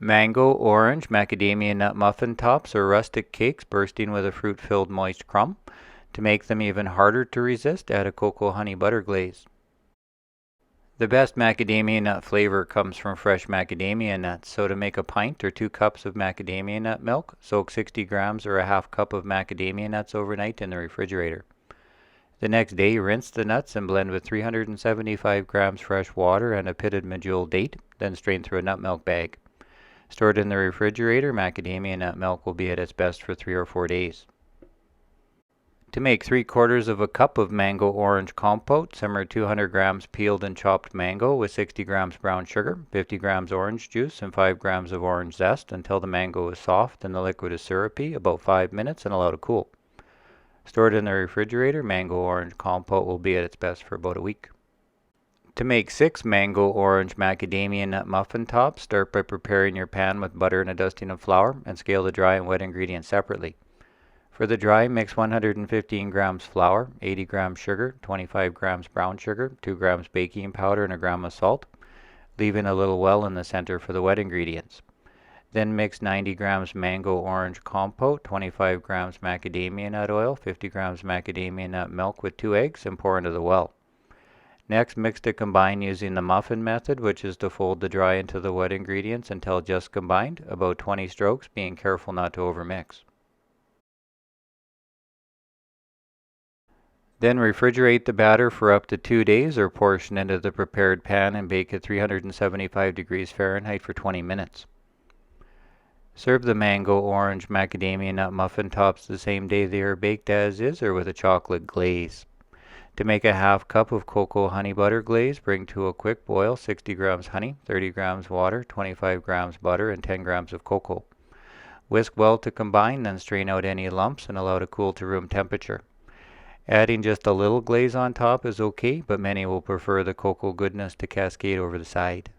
Mango, orange, macadamia nut muffin tops or rustic cakes bursting with a fruit-filled moist crumb. To make them even harder to resist, add a cocoa honey butter glaze. The best macadamia nut flavor comes from fresh macadamia nuts, so to make a pint or 2 cups of macadamia nut milk, soak 60 grams or a half cup of macadamia nuts overnight in the refrigerator. The next day, rinse the nuts and blend with 375 grams fresh water and a pitted Medjool date, then strain through a nut milk bag. Stored in the refrigerator, macadamia nut milk will be at its best for 3 or 4 days. To make 3/4 of a cup of mango orange compote, simmer 200 grams peeled and chopped mango with 60 grams brown sugar, 50 grams orange juice, and 5 grams of orange zest until the mango is soft and the liquid is syrupy, about 5 minutes, and allow to cool. Stored in the refrigerator, mango orange compote will be at its best for about a week. To make 6 mango orange macadamia nut muffin tops, start by preparing your pan with butter and a dusting of flour, and scale the dry and wet ingredients separately. For the dry, mix 115 grams flour, 80 grams sugar, 25 grams brown sugar, 2 grams baking powder, and a gram of salt, leaving a little well in the center for the wet ingredients. Then mix 90 grams mango orange compote, 25 grams macadamia nut oil, 50 grams macadamia nut milk with 2 eggs, and pour into the well. Next, mix to combine using the muffin method, which is to fold the dry into the wet ingredients until just combined, about 20 strokes, being careful not to overmix. Then refrigerate the batter for up to 2 days or portion into the prepared pan and bake at 375 degrees Fahrenheit for 20 minutes. Serve the mango, orange, macadamia nut muffin tops the same day they are baked as is or with a chocolate glaze. To make a half cup of cocoa honey butter glaze, bring to a quick boil 60 grams honey, 30 grams water, 25 grams butter, and 10 grams of cocoa. Whisk well to combine, then strain out any lumps and allow to cool to room temperature. Adding just a little glaze on top is okay, but many will prefer the cocoa goodness to cascade over the side.